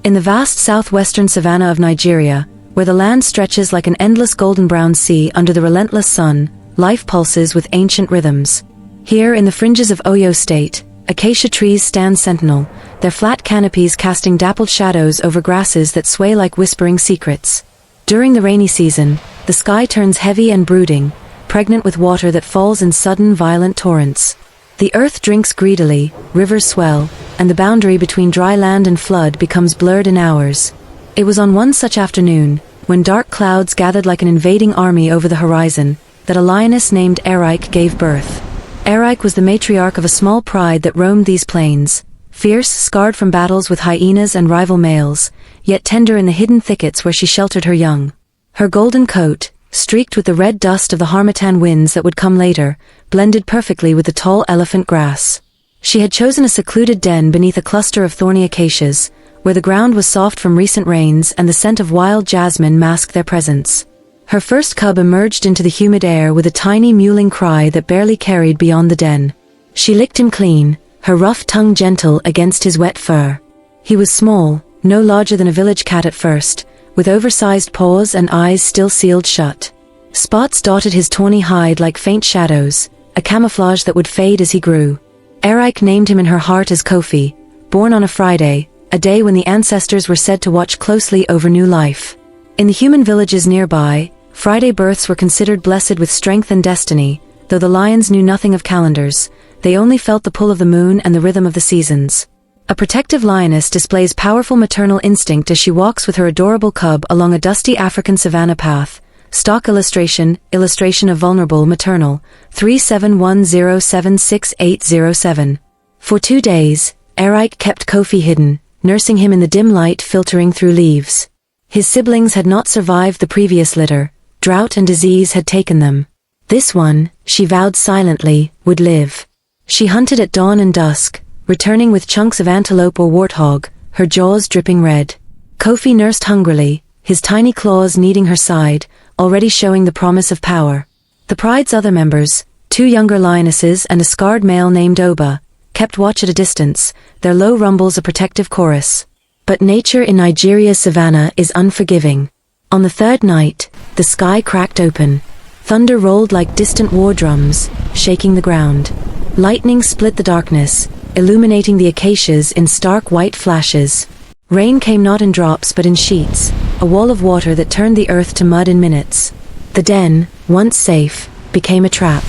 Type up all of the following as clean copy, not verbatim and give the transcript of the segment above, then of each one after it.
In the vast southwestern savanna of Nigeria, where the land stretches like an endless golden-brown sea under the relentless sun, life pulses with ancient rhythms. Here, in the fringes of Oyo State, acacia trees stand sentinel, their flat canopies casting dappled shadows over grasses that sway like whispering secrets. During the rainy season, the sky turns heavy and brooding, pregnant with water that falls in sudden, violent torrents. The earth drinks greedily, rivers swell, and the boundary between dry land and flood becomes blurred in hours. It was on one such afternoon, when dark clouds gathered like an invading army over the horizon, that a lioness named Erike gave birth. Erike was the matriarch of a small pride that roamed these plains, fierce, scarred from battles with hyenas and rival males, yet tender in the hidden thickets where she sheltered her young. Her golden coat, streaked with the red dust of the harmattan winds that would come later, blended perfectly with the tall elephant grass. She had chosen a secluded den beneath a cluster of thorny acacias, where the ground was soft from recent rains and the scent of wild jasmine masked their presence. Her first cub emerged into the humid air with a tiny mewling cry that barely carried beyond the den. She licked him clean, her rough tongue gentle against his wet fur. He was small, no larger than a village cat at first, with oversized paws and eyes still sealed shut. Spots dotted his tawny hide like faint shadows, a camouflage that would fade as he grew. Erike named him in her heart as Kofi, born on a Friday, a day when the ancestors were said to watch closely over new life. In the human villages nearby, Friday births were considered blessed with strength and destiny, though the lions knew nothing of calendars. They only felt the pull of the moon and the rhythm of the seasons. A protective lioness displays powerful maternal instinct as she walks with her adorable cub along a dusty African savanna path. Stock illustration of vulnerable maternal, 3710768807. For 2 days, Erike kept Kofi hidden, nursing him in the dim light filtering through leaves. His siblings had not survived the previous litter. Drought and disease had taken them. This one, she vowed silently, would live. She hunted at dawn and dusk, returning with chunks of antelope or warthog, her jaws dripping red. Kofi nursed hungrily, his tiny claws kneading her side, already showing the promise of power. The pride's other members, 2 younger lionesses and a scarred male named Oba, kept watch at a distance, their low rumbles a protective chorus. But nature in Nigeria's savanna is unforgiving. On the 3rd night, the sky cracked open. Thunder rolled like distant war drums, shaking the ground. Lightning split the darkness, illuminating the acacias in stark white flashes. Rain came not in drops but in sheets, a wall of water that turned the earth to mud in minutes. The den, once safe, became a trap.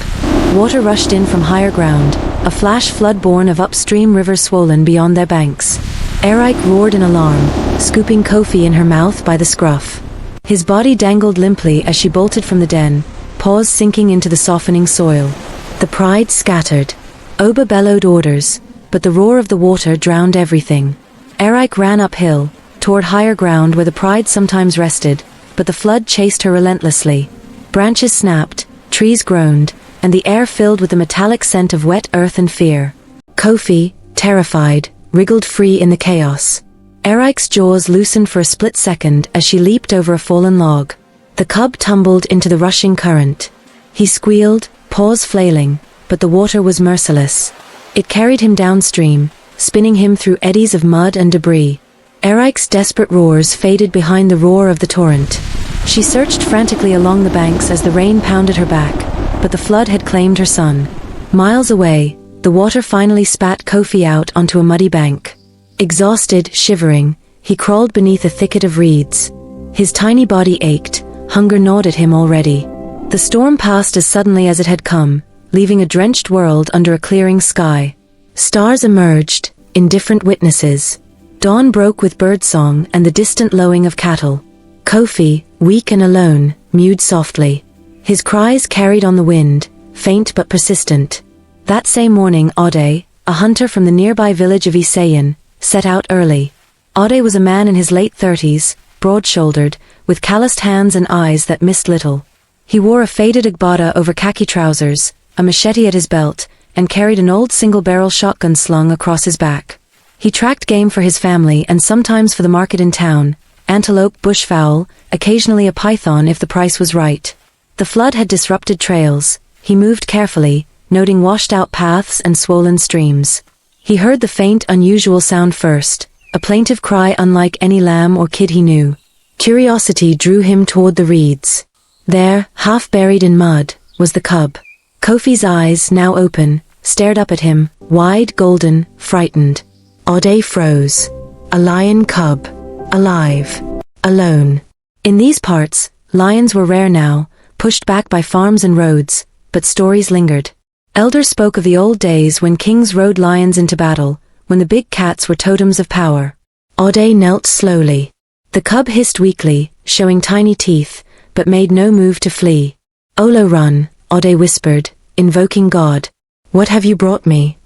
Water rushed in from higher ground, a flash flood born of upstream rivers swollen beyond their banks. Erike roared in alarm, scooping Kofi in her mouth by the scruff. His body dangled limply as she bolted from the den, paws sinking into the softening soil. The pride scattered. Oba bellowed orders, but the roar of the water drowned everything. Erike ran uphill, toward higher ground where the pride sometimes rested, but the flood chased her relentlessly. Branches snapped, trees groaned, and the air filled with the metallic scent of wet earth and fear. Kofi, terrified, wriggled free in the chaos. Erike's jaws loosened for a split second as she leaped over a fallen log. The cub tumbled into the rushing current. He squealed, paws flailing, but the water was merciless. It carried him downstream, spinning him through eddies of mud and debris. Erike's desperate roars faded behind the roar of the torrent. She searched frantically along the banks as the rain pounded her back, but the flood had claimed her son. Miles away, the water finally spat Kofi out onto a muddy bank. Exhausted, shivering, he crawled beneath a thicket of reeds. His tiny body ached, hunger gnawed at him already. The storm passed as suddenly as it had come, leaving a drenched world under a clearing sky. Stars emerged, indifferent witnesses. Dawn broke with birdsong and the distant lowing of cattle. Kofi, weak and alone, mewed softly. His cries carried on the wind, faint but persistent. That same morning Ode, a hunter from the nearby village of Isayan, set out early. Ode was a man in his late 30s, broad-shouldered, with calloused hands and eyes that missed little. He wore a faded agbada over khaki trousers, a machete at his belt, and carried an old single-barrel shotgun slung across his back. He tracked game for his family and sometimes for the market in town, antelope, bushfowl, occasionally a python if the price was right. The flood had disrupted trails. He moved carefully, noting washed-out paths and swollen streams. He heard the faint, unusual sound first, a plaintive cry unlike any lamb or kid he knew. Curiosity drew him toward the reeds. There, half buried in mud, was the cub. Kofi's eyes, now open, stared up at him, wide, golden, frightened. Ode froze. A lion cub. Alive. Alone. In these parts, lions were rare now, pushed back by farms and roads, but stories lingered. Elders spoke of the old days when kings rode lions into battle, when the big cats were totems of power. Ode knelt slowly. The cub hissed weakly, showing tiny teeth, but made no move to flee. Olo run, Ode whispered, invoking God. What have you brought me?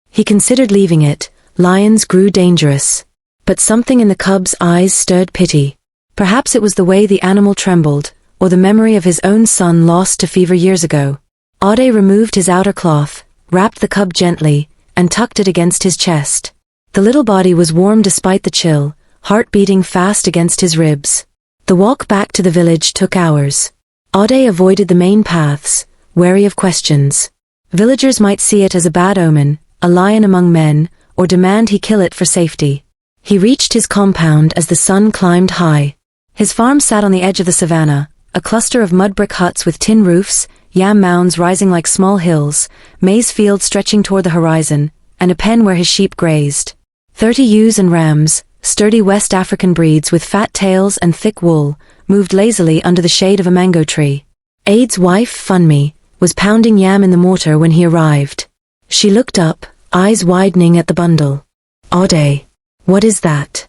He considered leaving it. Lions grew dangerous. But something in the cub's eyes stirred pity. Perhaps it was the way the animal trembled, or the memory of his own son lost to fever years ago. Ode removed his outer cloth, wrapped the cub gently, and tucked it against his chest. The little body was warm despite the chill, heart beating fast against his ribs. The walk back to the village took hours. Ode avoided the main paths, wary of questions. Villagers might see it as a bad omen, a lion among men, or demand he kill it for safety. He reached his compound as the sun climbed high. His farm sat on the edge of the savanna, a cluster of mud brick huts with tin roofs, yam mounds rising like small hills, maize fields stretching toward the horizon, and a pen where his sheep grazed. 30 ewes and rams, sturdy West African breeds with fat tails and thick wool, moved lazily under the shade of a mango tree. Ade's wife, Funmi, was pounding yam in the mortar when he arrived. She looked up, eyes widening at the bundle. Ode, what is that?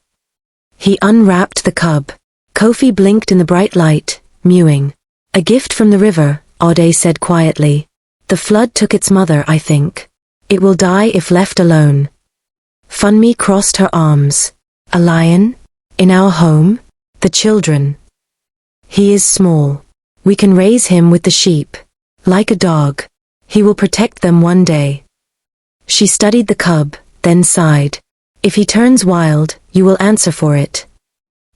He unwrapped the cub. Kofi blinked in the bright light, mewing. A gift from the river, Ode said quietly. The flood took its mother, I think. It will die if left alone. Funmi crossed her arms. A lion? In our home? The children. He is small. We can raise him with the sheep. Like a dog. He will protect them one day. She studied the cub, then sighed. If he turns wild, you will answer for it.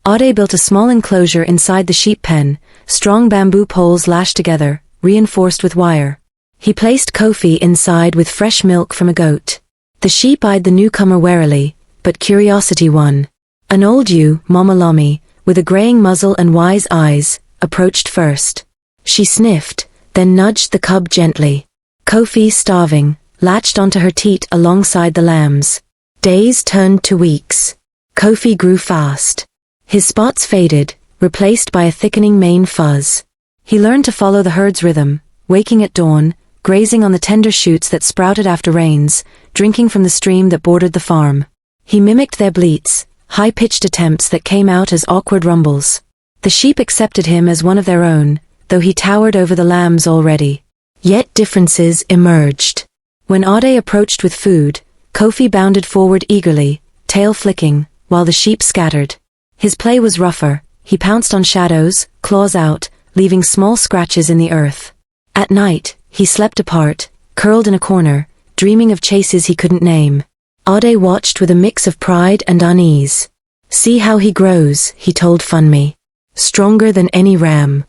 Ode built a small enclosure inside the sheep pen, strong bamboo poles lashed together, reinforced with wire. He placed Kofi inside with fresh milk from a goat. The sheep eyed the newcomer warily, but curiosity won. An old ewe, Mama Lomi, with a graying muzzle and wise eyes, approached first. She sniffed, then nudged the cub gently. Kofi, starving, latched onto her teat alongside the lambs. Days turned to weeks. Kofi grew fast. His spots faded, replaced by a thickening mane fuzz. He learned to follow the herd's rhythm, waking at dawn, grazing on the tender shoots that sprouted after rains, drinking from the stream that bordered the farm. He mimicked their bleats, high-pitched attempts that came out as awkward rumbles. The sheep accepted him as one of their own, though he towered over the lambs already. Yet differences emerged. When Ode approached with food, Kofi bounded forward eagerly, tail flicking, while the sheep scattered. His play was rougher. He pounced on shadows, claws out, leaving small scratches in the earth. At night, he slept apart, curled in a corner, dreaming of chases he couldn't name. Ode watched with a mix of pride and unease. See how he grows, he told Funmi. Stronger than any ram.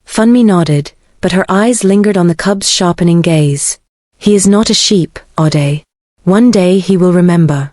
Funmi nodded, but her eyes lingered on the cub's sharpening gaze. He is not a sheep, Ode. One day he will remember.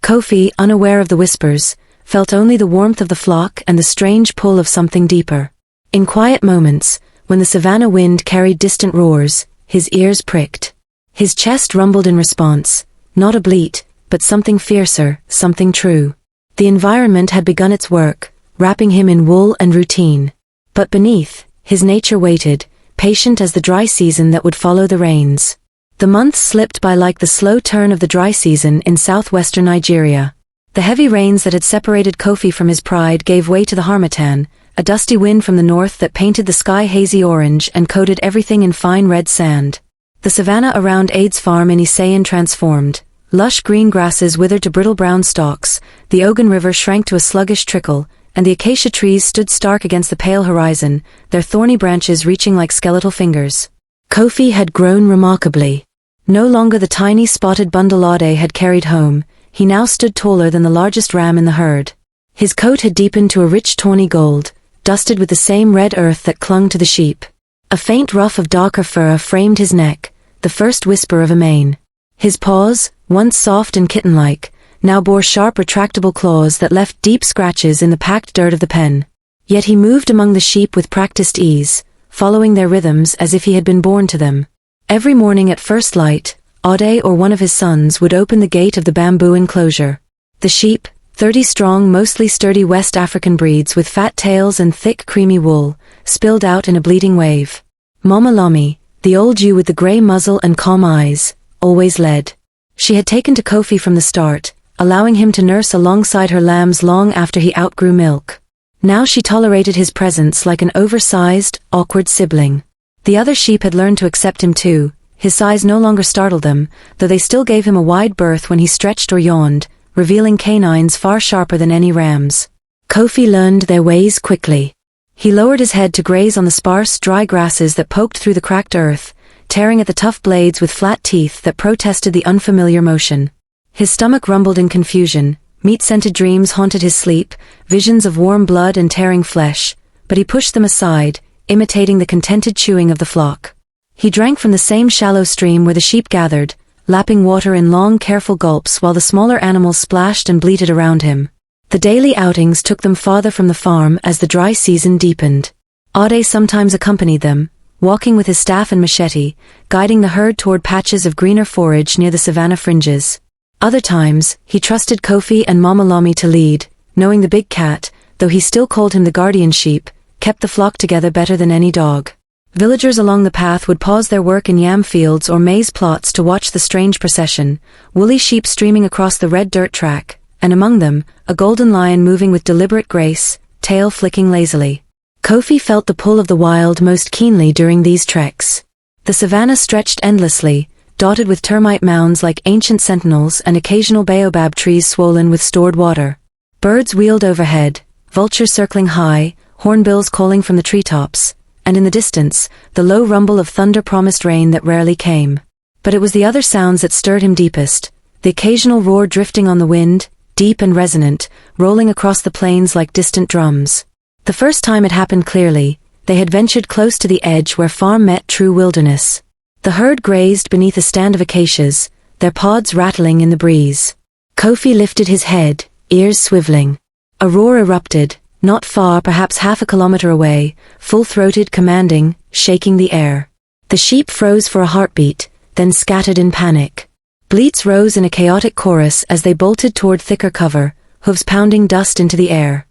Kofi, unaware of the whispers, felt only the warmth of the flock and the strange pull of something deeper. In quiet moments, when the savanna wind carried distant roars, his ears pricked. His chest rumbled in response, not a bleat, but something fiercer, something true. The environment had begun its work, wrapping him in wool and routine. But beneath, his nature waited, patient as the dry season that would follow the rains. The months slipped by like the slow turn of the dry season in southwestern Nigeria. The heavy rains that had separated Kofi from his pride gave way to the harmattan, a dusty wind from the north that painted the sky hazy orange and coated everything in fine red sand. The savanna around Ade's farm in Isayan transformed. Lush green grasses withered to brittle brown stalks, the Ogun River shrank to a sluggish trickle, and the acacia trees stood stark against the pale horizon, their thorny branches reaching like skeletal fingers. Kofi had grown remarkably. No longer the tiny spotted bundle Ode had carried home, he now stood taller than the largest ram in the herd. His coat had deepened to a rich tawny gold, dusted with the same red earth that clung to the sheep. A faint ruff of darker fur framed his neck, the first whisper of a mane. His paws, once soft and kitten-like, now bore sharp retractable claws that left deep scratches in the packed dirt of the pen. Yet he moved among the sheep with practiced ease, following their rhythms as if he had been born to them. Every morning at first light, Ade or one of his sons would open the gate of the bamboo enclosure. The sheep, 30 strong, mostly sturdy West African breeds with fat tails and thick creamy wool, spilled out in a bleating wave. Mama Lomi, the old ewe with the grey muzzle and calm eyes, always led. She had taken to Kofi from the start, allowing him to nurse alongside her lambs long after he outgrew milk. Now she tolerated his presence like an oversized, awkward sibling. The other sheep had learned to accept him too. His size no longer startled them, though they still gave him a wide berth when he stretched or yawned, revealing canines far sharper than any rams. Kofi learned their ways quickly. He lowered his head to graze on the sparse, dry grasses that poked through the cracked earth, tearing at the tough blades with flat teeth that protested the unfamiliar motion. His stomach rumbled in confusion, meat-scented dreams haunted his sleep, visions of warm blood and tearing flesh, but he pushed them aside, imitating the contented chewing of the flock. He drank from the same shallow stream where the sheep gathered, lapping water in long, careful gulps while the smaller animals splashed and bleated around him. The daily outings took them farther from the farm as the dry season deepened. Ade sometimes accompanied them, walking with his staff and machete, guiding the herd toward patches of greener forage near the savanna fringes. Other times, he trusted Kofi and Mama Lomi to lead, knowing the big cat, though he still called him the guardian sheep, kept the flock together better than any dog. Villagers along the path would pause their work in yam fields or maize plots to watch the strange procession, woolly sheep streaming across the red dirt track, and among them, a golden lion moving with deliberate grace, tail flicking lazily. Kofi felt the pull of the wild most keenly during these treks. The savanna stretched endlessly, dotted with termite mounds like ancient sentinels and occasional baobab trees swollen with stored water. Birds wheeled overhead, vultures circling high, hornbills calling from the treetops, and in the distance, the low rumble of thunder promised rain that rarely came. But it was the other sounds that stirred him deepest, the occasional roar drifting on the wind, deep and resonant, rolling across the plains like distant drums. The first time it happened clearly, they had ventured close to the edge where farm met true wilderness. The herd grazed beneath a stand of acacias, their pods rattling in the breeze. Kofi lifted his head, ears swiveling. A roar erupted, not far, perhaps half a kilometer away, full-throated, commanding, shaking the air. The sheep froze for a heartbeat, then scattered in panic. Bleats rose in a chaotic chorus as they bolted toward thicker cover, hooves pounding dust into the air.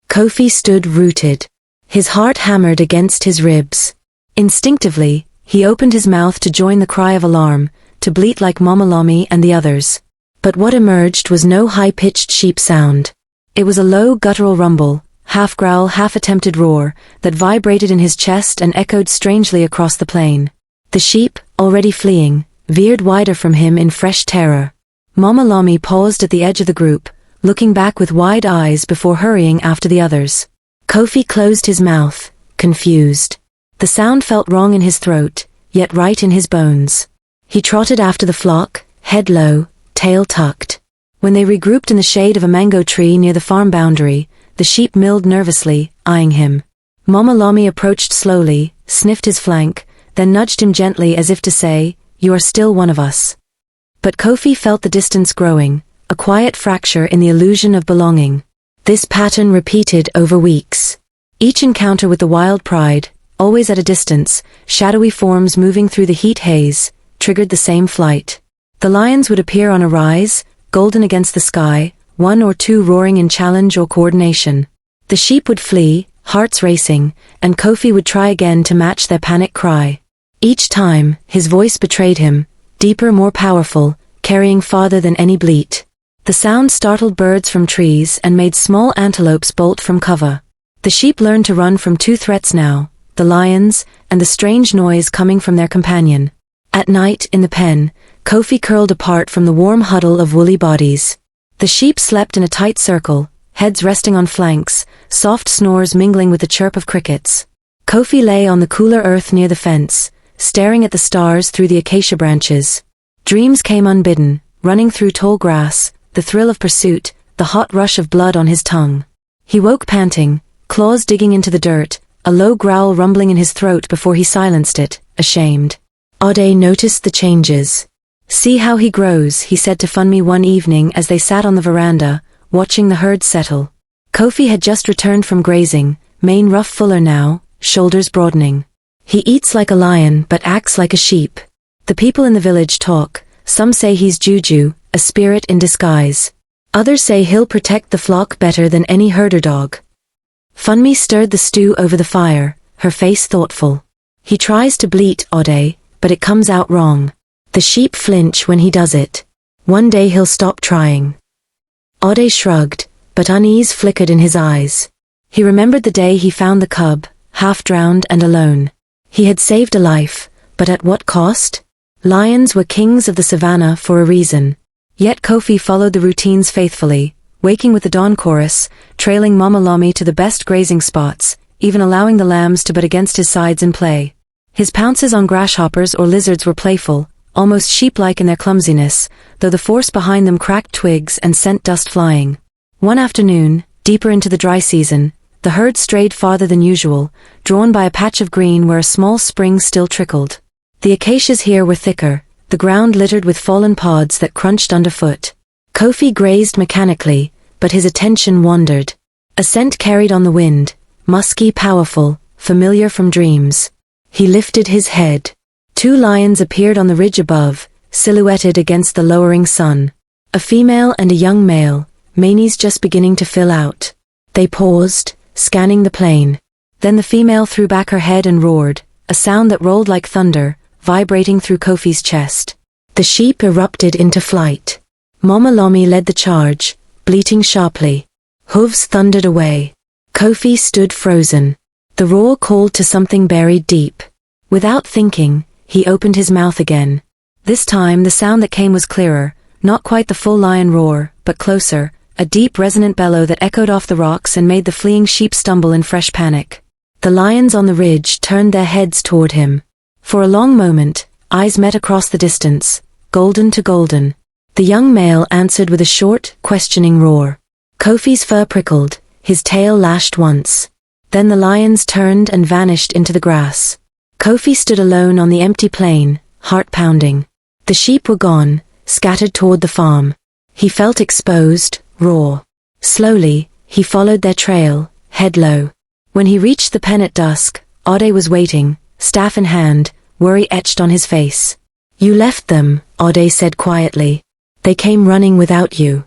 Kofi stood rooted. His heart hammered against his ribs. Instinctively, he opened his mouth to join the cry of alarm, to bleat like Mama Lomi and the others. But what emerged was no high-pitched sheep sound. It was a low, guttural rumble, half-growl, half-attempted roar, that vibrated in his chest and echoed strangely across the plain. The sheep, already fleeing, veered wider from him in fresh terror. Mama Lomi paused at the edge of the group, looking back with wide eyes before hurrying after the others. Kofi closed his mouth, confused. The sound felt wrong in his throat, yet right in his bones. He trotted after the flock, head low, tail tucked. When they regrouped in the shade of a mango tree near the farm boundary, the sheep milled nervously, eyeing him. Mama Lomi approached slowly, sniffed his flank, then nudged him gently as if to say, "You are still one of us." But Kofi felt the distance growing, a quiet fracture in the illusion of belonging. This pattern repeated over weeks. Each encounter with the wild pride, always at a distance, shadowy forms moving through the heat haze, triggered the same flight. The lions would appear on a rise, golden against the sky, one or two roaring in challenge or coordination. The sheep would flee, hearts racing, and Kofi would try again to match their panic cry. Each time, his voice betrayed him, deeper, more powerful, carrying farther than any bleat. The sound startled birds from trees and made small antelopes bolt from cover. The sheep learned to run from two threats now, the lions, and the strange noise coming from their companion. At night, in the pen, Kofi curled apart from the warm huddle of woolly bodies. The sheep slept in a tight circle, heads resting on flanks, soft snores mingling with the chirp of crickets. Kofi lay on the cooler earth near the fence, staring at the stars through the acacia branches. Dreams came unbidden, running through tall grass, the thrill of pursuit, the hot rush of blood on his tongue. He woke panting, claws digging into the dirt, a low growl rumbling in his throat before he silenced it, ashamed. Ade noticed the changes. "See how he grows," he said to Funmi one evening as they sat on the veranda, watching the herd settle. Kofi had just returned from grazing, mane rough fuller now, shoulders broadening. "He eats like a lion but acts like a sheep. The people in the village talk, some say he's juju, a spirit in disguise. Others say he'll protect the flock better than any herder dog." Funmi stirred the stew over the fire, her face thoughtful. "He tries to bleat, Ode, but it comes out wrong. The sheep flinch when he does it. One day he'll stop trying." Ode shrugged, but unease flickered in his eyes. He remembered the day he found the cub, half drowned and alone. He had saved a life, but at what cost? Lions were kings of the savanna for a reason. Yet Kofi followed the routines faithfully, waking with the dawn chorus, trailing Mama Lomi to the best grazing spots, even allowing the lambs to butt against his sides in play. His pounces on grasshoppers or lizards were playful, almost sheep-like in their clumsiness, though the force behind them cracked twigs and sent dust flying. One afternoon, deeper into the dry season, the herd strayed farther than usual, drawn by a patch of green where a small spring still trickled. The acacias here were thicker, the ground littered with fallen pods that crunched underfoot. Kofi grazed mechanically, but his attention wandered. A scent carried on the wind, musky, powerful, familiar from dreams. He lifted his head. 2 lions appeared on the ridge above, silhouetted against the lowering sun. A female and a young male, manes just beginning to fill out. They paused, scanning the plain. Then the female threw back her head and roared, a sound that rolled like thunder, vibrating through Kofi's chest. The sheep erupted into flight. Mama Lomi led the charge, bleating sharply. Hooves thundered away. Kofi stood frozen. The roar called to something buried deep. Without thinking, he opened his mouth again. This time the sound that came was clearer, not quite the full lion roar, but closer, a deep resonant bellow that echoed off the rocks and made the fleeing sheep stumble in fresh panic. The lions on the ridge turned their heads toward him. For a long moment, eyes met across the distance, golden to golden. The young male answered with a short, questioning roar. Kofi's fur prickled, his tail lashed once. Then the lions turned and vanished into the grass. Kofi stood alone on the empty plain, heart pounding. The sheep were gone, scattered toward the farm. He felt exposed, raw. Slowly, he followed their trail, head low. When he reached the pen at dusk, Ode was waiting, staff in hand, worry etched on his face. "You left them," Ode said quietly. "They came running without you."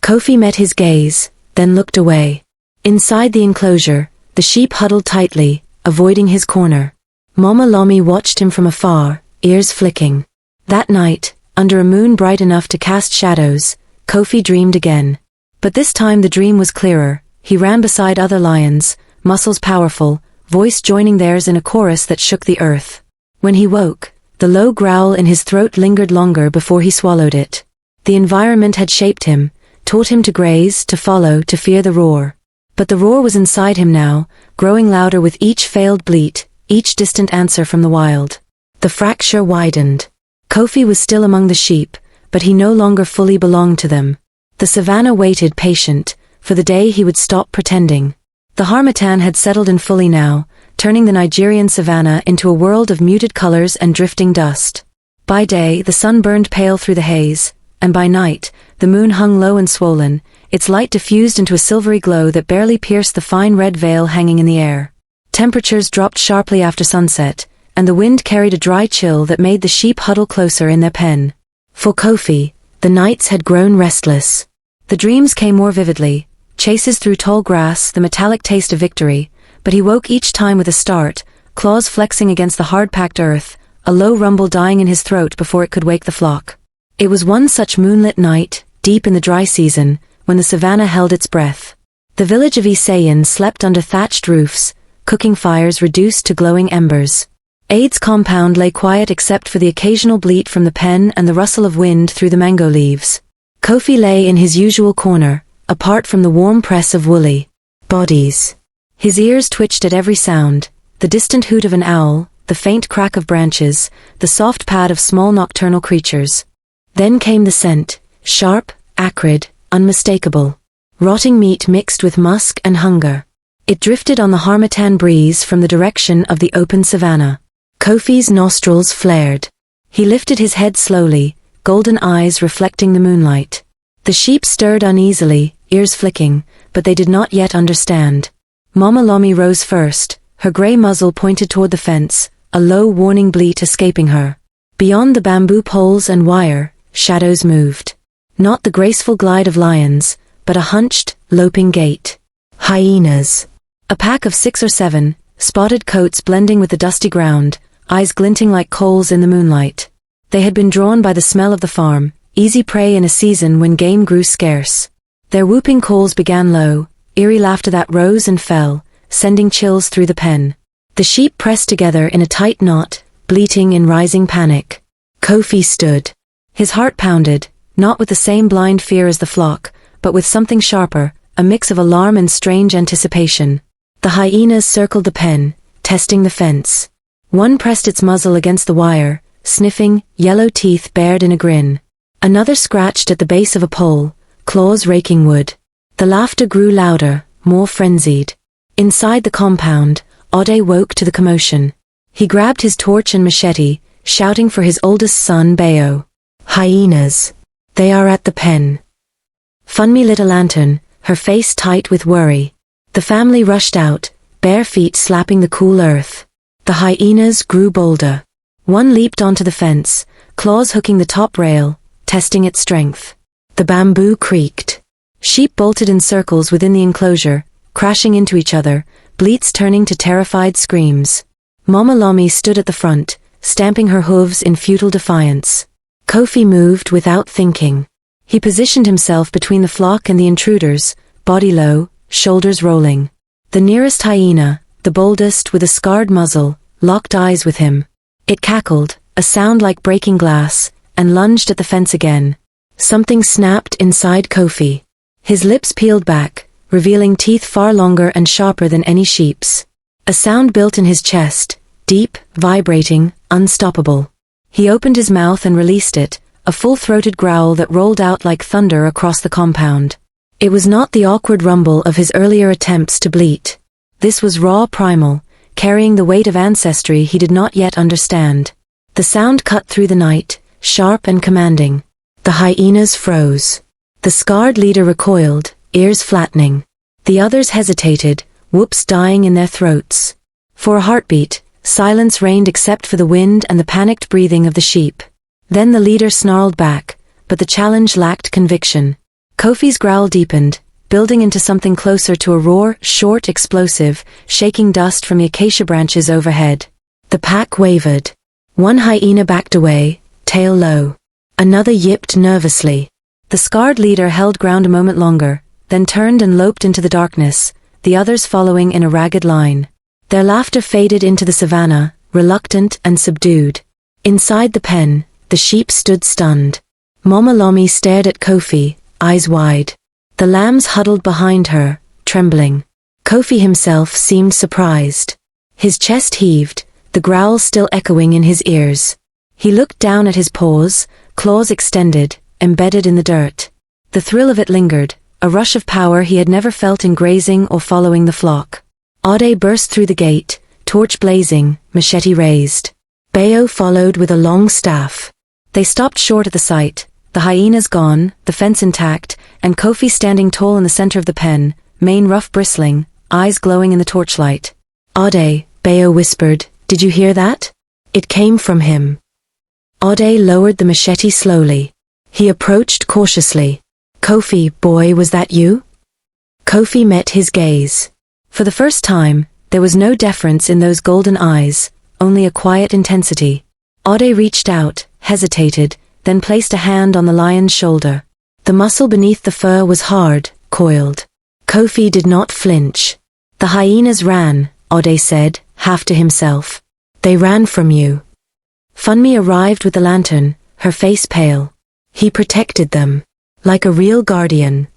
Kofi met his gaze, then looked away. Inside the enclosure, the sheep huddled tightly, avoiding his corner. Mama Lomi watched him from afar, ears flicking. That night, under a moon bright enough to cast shadows, Kofi dreamed again. But this time the dream was clearer. He ran beside other lions, muscles powerful, voice joining theirs in a chorus that shook the earth. When he woke, the low growl in his throat lingered longer before he swallowed it. The environment had shaped him, taught him to graze, to follow, to fear the roar. But the roar was inside him now, growing louder with each failed bleat, each distant answer from the wild. The fracture widened. Kofi was still among the sheep, but he no longer fully belonged to them. The savanna waited patient, for the day he would stop pretending. The harmattan had settled in fully now, turning the Nigerian savanna into a world of muted colors and drifting dust. By day, the sun burned pale through the haze, and by night, the moon hung low and swollen, its light diffused into a silvery glow that barely pierced the fine red veil hanging in the air. Temperatures dropped sharply after sunset, and the wind carried a dry chill that made the sheep huddle closer in their pen. For Kofi, the nights had grown restless. The dreams came more vividly, chases through tall grass, the metallic taste of victory, but he woke each time with a start, claws flexing against the hard-packed earth, a low rumble dying in his throat before it could wake the flock. It was one such moonlit night, deep in the dry season, when the savanna held its breath. The village of Isayan slept under thatched roofs, cooking fires reduced to glowing embers. Aid's compound lay quiet except for the occasional bleat from the pen and the rustle of wind through the mango leaves. Kofi lay in his usual corner, apart from the warm press of woolly bodies. His ears twitched at every sound, the distant hoot of an owl, the faint crack of branches, the soft pad of small nocturnal creatures. Then came the scent, sharp, acrid, unmistakable. Rotting meat mixed with musk and hunger. It drifted on the harmattan breeze from the direction of the open savanna. Kofi's nostrils flared. He lifted his head slowly, golden eyes reflecting the moonlight. The sheep stirred uneasily, ears flicking, but they did not yet understand. Mama Lomi rose first, her grey muzzle pointed toward the fence, a low warning bleat escaping her. Beyond the bamboo poles and wire, shadows moved. Not the graceful glide of lions, but a hunched, loping gait. Hyenas. A pack of 6 or 7, spotted coats blending with the dusty ground, eyes glinting like coals in the moonlight. They had been drawn by the smell of the farm, easy prey in a season when game grew scarce. Their whooping calls began low, eerie laughter that rose and fell, sending chills through the pen. The sheep pressed together in a tight knot, bleating in rising panic. Kofi stood. His heart pounded, not with the same blind fear as the flock, but with something sharper, a mix of alarm and strange anticipation. The hyenas circled the pen, testing the fence. One pressed its muzzle against the wire, sniffing, yellow teeth bared in a grin. Another scratched at the base of a pole, claws raking wood. The laughter grew louder, more frenzied. Inside the compound, Ode woke to the commotion. He grabbed his torch and machete, shouting for his oldest son Bayo. Hyenas. They are at the pen. Funmi lit a lantern, her face tight with worry. The family rushed out, bare feet slapping the cool earth. The hyenas grew bolder. One leaped onto the fence, claws hooking the top rail, testing its strength. The bamboo creaked. Sheep bolted in circles within the enclosure, crashing into each other, bleats turning to terrified screams. Mama Lomi stood at the front, stamping her hooves in futile defiance. Kofi moved without thinking. He positioned himself between the flock and the intruders, body low, shoulders rolling. The nearest hyena, the boldest with a scarred muzzle, locked eyes with him. It cackled, a sound like breaking glass, and lunged at the fence again. Something snapped inside Kofi. His lips peeled back, revealing teeth far longer and sharper than any sheep's. A sound built in his chest, deep, vibrating, unstoppable. He opened his mouth and released it, a full-throated growl that rolled out like thunder across the compound. It was not the awkward rumble of his earlier attempts to bleat. This was raw primal, carrying the weight of ancestry he did not yet understand. The sound cut through the night, sharp and commanding. The hyenas froze. The scarred leader recoiled, ears flattening. The others hesitated, whoops dying in their throats. For a heartbeat, silence reigned except for the wind and the panicked breathing of the sheep. Then the leader snarled back, but the challenge lacked conviction. Kofi's growl deepened, building into something closer to a roar, short, explosive, shaking dust from the acacia branches overhead. The pack wavered. One hyena backed away, tail low. Another yipped nervously. The scarred leader held ground a moment longer, then turned and loped into the darkness, the others following in a ragged line. Their laughter faded into the savanna, reluctant and subdued. Inside the pen, the sheep stood stunned. Mama Lomi stared at Kofi, eyes wide. The lambs huddled behind her, trembling. Kofi himself seemed surprised. His chest heaved, the growl still echoing in his ears. He looked down at his paws, claws extended, embedded in the dirt. The thrill of it lingered, a rush of power he had never felt in grazing or following the flock. Ade burst through the gate, torch blazing, machete raised. Bayo followed with a long staff. They stopped short at the sight, the hyenas gone, the fence intact, and Kofi standing tall in the center of the pen, mane rough bristling, eyes glowing in the torchlight. Ade, Bayo whispered, did you hear that? It came from him. Ade lowered the machete slowly. He approached cautiously. Kofi, boy, was that you? Kofi met his gaze. For the first time, there was no deference in those golden eyes, only a quiet intensity. Ade reached out, hesitated, then placed a hand on the lion's shoulder. The muscle beneath the fur was hard, coiled. Kofi did not flinch. The hyenas ran, Ade said, half to himself. They ran from you. Funmi arrived with the lantern, her face pale. He protected them, like a real guardian.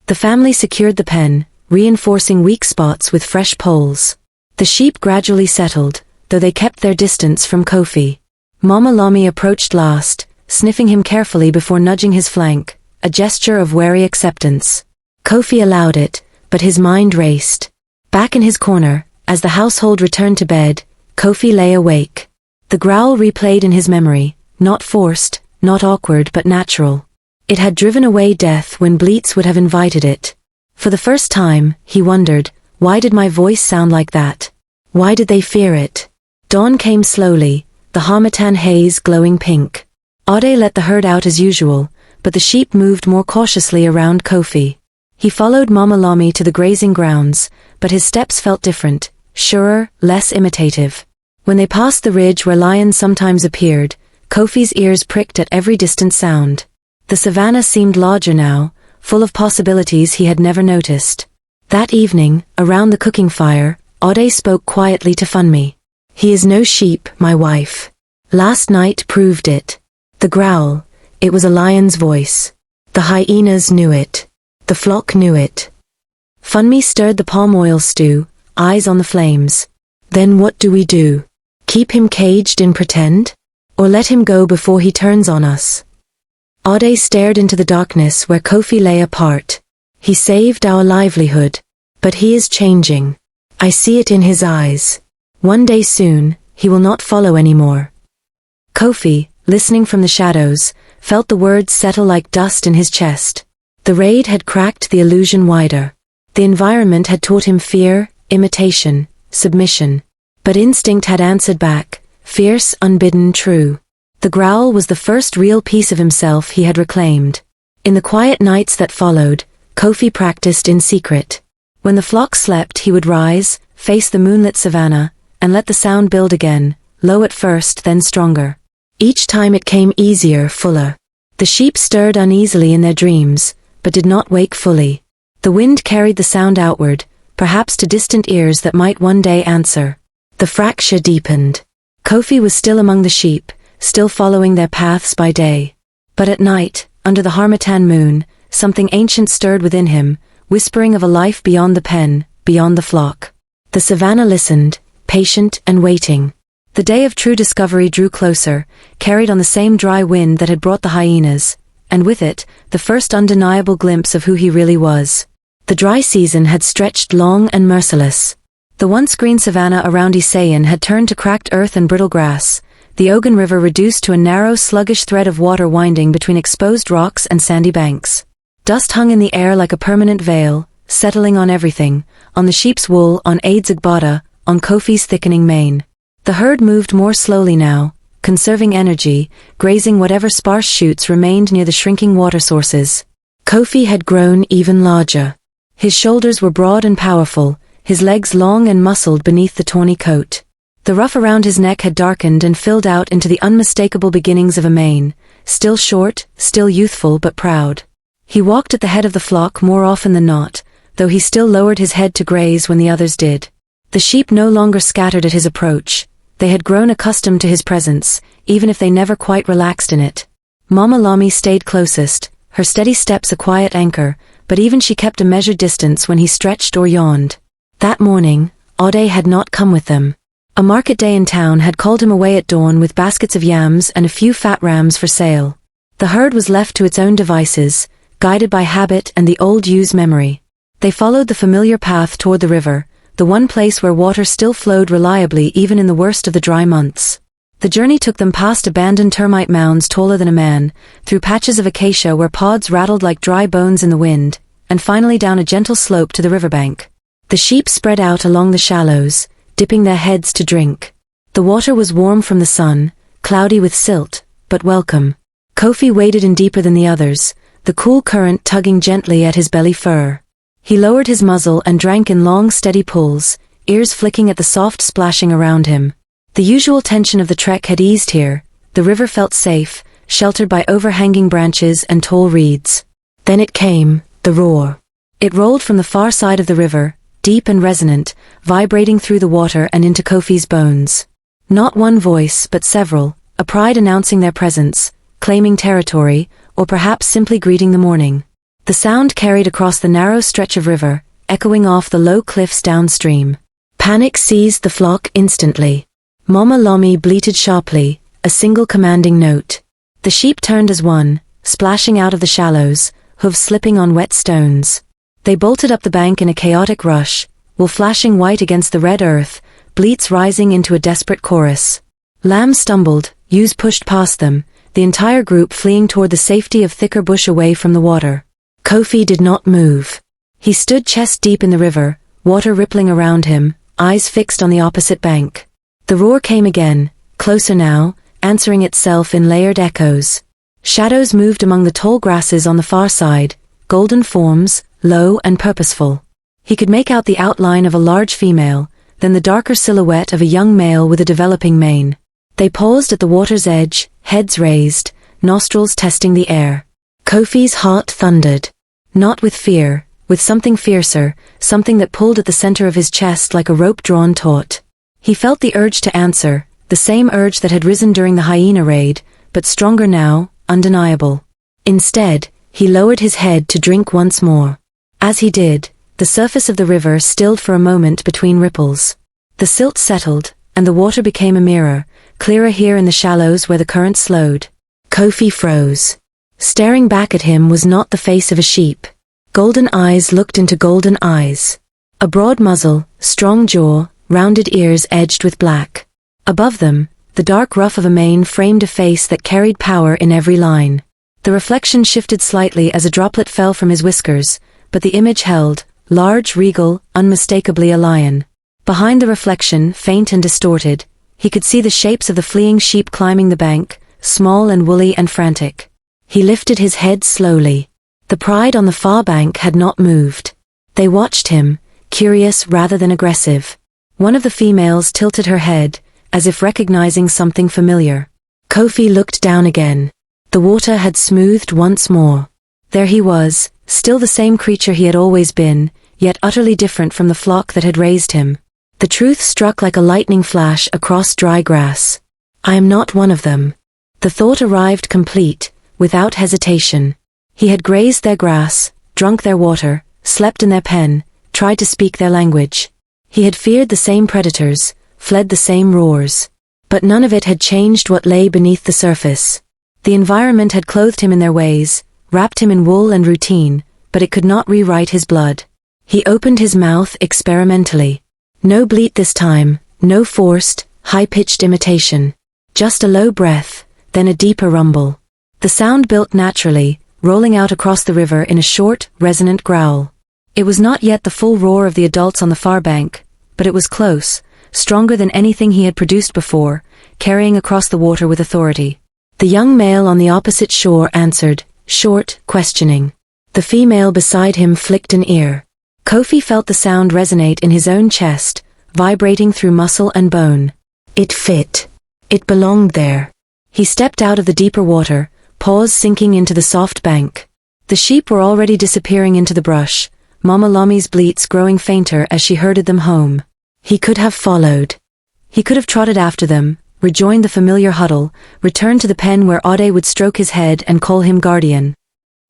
The family secured the pen, reinforcing weak spots with fresh poles. The sheep gradually settled, though they kept their distance from Kofi. Mama Lomi approached last, sniffing him carefully before nudging his flank, a gesture of wary acceptance. Kofi allowed it, but his mind raced. Back in his corner, as the household returned to bed, Kofi lay awake. The growl replayed in his memory, not forced, not awkward but natural. It had driven away death when bleats would have invited it. For the first time, he wondered, why did my voice sound like that? Why did they fear it? Dawn came slowly, the harmattan haze glowing pink. Ade let the herd out as usual, but the sheep moved more cautiously around Kofi. He followed Mama Lami to the grazing grounds, but his steps felt different, surer, less imitative. When they passed the ridge where lions sometimes appeared, Kofi's ears pricked at every distant sound. The savanna seemed larger now, full of possibilities he had never noticed. That evening, around the cooking fire, Ade spoke quietly to Funmi. "He is no sheep, my wife. Last night proved it. The growl, it was a lion's voice. The hyenas knew it. The flock knew it." Funmi stirred the palm oil stew, eyes on the flames. "Then what do we do? Keep him caged in pretend? Or let him go before he turns on us?" Ade stared into the darkness where Kofi lay apart. "He saved our livelihood. But he is changing. I see it in his eyes. One day soon, he will not follow anymore." Kofi, listening from the shadows, felt the words settle like dust in his chest. The raid had cracked the illusion wider. The environment had taught him fear, imitation, submission. But instinct had answered back, fierce, unbidden, true. The growl was the first real piece of himself he had reclaimed. In the quiet nights that followed, Kofi practiced in secret. When the flock slept, he would rise, face the moonlit savanna, and let the sound build again, low at first, then stronger. Each time it came easier, fuller. The sheep stirred uneasily in their dreams, but did not wake fully. The wind carried the sound outward, perhaps to distant ears that might one day answer. The fracture deepened. Kofi was still among the sheep, still following their paths by day. But at night, under the harmattan moon, something ancient stirred within him, whispering of a life beyond the pen, beyond the flock. The savanna listened, patient and waiting. The day of true discovery drew closer, carried on the same dry wind that had brought the hyenas, and with it, the first undeniable glimpse of who he really was. The dry season had stretched long and merciless. The once green savanna around Isayan had turned to cracked earth and brittle grass, the Ogun River reduced to a narrow, sluggish thread of water winding between exposed rocks and sandy banks. Dust hung in the air like a permanent veil, settling on everything, on the sheep's wool, on Ade's agbada, on Kofi's thickening mane. The herd moved more slowly now, conserving energy, grazing whatever sparse shoots remained near the shrinking water sources. Kofi had grown even larger. His shoulders were broad and powerful, his legs long and muscled beneath the tawny coat. The ruff around his neck had darkened and filled out into the unmistakable beginnings of a mane, still short, still youthful but proud. He walked at the head of the flock more often than not, though he still lowered his head to graze when the others did. The sheep no longer scattered at his approach. They had grown accustomed to his presence, even if they never quite relaxed in it. Mama Lami stayed closest, her steady steps a quiet anchor, but even she kept a measured distance when he stretched or yawned. That morning, Ade had not come with them. A market day in town had called him away at dawn with baskets of yams and a few fat rams for sale. The herd was left to its own devices, guided by habit and the old ewe's memory. They followed the familiar path toward the river, the one place where water still flowed reliably even in the worst of the dry months. The journey took them past abandoned termite mounds taller than a man, through patches of acacia where pods rattled like dry bones in the wind, and finally down a gentle slope to the riverbank. The sheep spread out along the shallows, dipping their heads to drink. The water was warm from the sun, cloudy with silt, but welcome. Kofi waded in deeper than the others, the cool current tugging gently at his belly fur. He lowered his muzzle and drank in long, steady pulls, ears flicking at the soft splashing around him. The usual tension of the trek had eased here. The river felt safe, sheltered by overhanging branches and tall reeds. Then it came, the roar. It rolled from the far side of the river, deep and resonant, vibrating through the water and into Kofi's bones. Not one voice, but several, a pride announcing their presence, claiming territory, or perhaps simply greeting the morning. The sound carried across the narrow stretch of river, echoing off the low cliffs downstream. Panic seized the flock instantly. Mama Lami bleated sharply, a single commanding note. The sheep turned as one, splashing out of the shallows, hooves slipping on wet stones. They bolted up the bank in a chaotic rush, wool flashing white against the red earth, bleats rising into a desperate chorus. Lambs stumbled, ewes pushed past them, the entire group fleeing toward the safety of thicker bush away from the water. Kofi did not move. He stood chest deep in the river, water rippling around him, eyes fixed on the opposite bank. The roar came again, closer now, answering itself in layered echoes. Shadows moved among the tall grasses on the far side, golden forms, low and purposeful. He could make out the outline of a large female, then the darker silhouette of a young male with a developing mane. They paused at the water's edge, heads raised, nostrils testing the air. Kofi's heart thundered. Not with fear, with something fiercer, something that pulled at the center of his chest like a rope drawn taut. He felt the urge to answer, the same urge that had risen during the hyena raid, but stronger now, undeniable. Instead, he lowered his head to drink once more. As he did, the surface of the river stilled for a moment between ripples. The silt settled, and the water became a mirror, clearer here in the shallows where the current slowed. Kofi froze. Staring back at him was not the face of a sheep. Golden eyes looked into golden eyes. A broad muzzle, strong jaw, rounded ears edged with black. Above them, the dark ruff of a mane framed a face that carried power in every line. The reflection shifted slightly as a droplet fell from his whiskers, but the image held, large, regal, unmistakably a lion. Behind the reflection, faint and distorted, he could see the shapes of the fleeing sheep climbing the bank, small and woolly and frantic. He lifted his head slowly. The pride on the far bank had not moved. They watched him, curious rather than aggressive. One of the females tilted her head, as if recognizing something familiar. Kofi looked down again. The water had smoothed once more. There he was, still the same creature he had always been, yet utterly different from the flock that had raised him. The truth struck like a lightning flash across dry grass. I am not one of them. The thought arrived complete, without hesitation. He had grazed their grass, drunk their water, slept in their pen, tried to speak their language. He had feared the same predators, fled the same roars. But none of it had changed what lay beneath the surface. The environment had clothed him in their ways, wrapped him in wool and routine, but it could not rewrite his blood. He opened his mouth experimentally. No bleat this time, no forced, high-pitched imitation. Just a low breath, then a deeper rumble. The sound built naturally, rolling out across the river in a short, resonant growl. It was not yet the full roar of the adults on the far bank, but it was close, stronger than anything he had produced before, carrying across the water with authority. The young male on the opposite shore answered, short, questioning. The female beside him flicked an ear. Kofi felt the sound resonate in his own chest, vibrating through muscle and bone. It fit. It belonged there. He stepped out of the deeper water, paws sinking into the soft bank. The sheep were already disappearing into the brush, Mama Lomi's bleats growing fainter as she herded them home. He could have followed. He could have trotted after them, rejoined the familiar huddle, returned to the pen where Ade would stroke his head and call him guardian.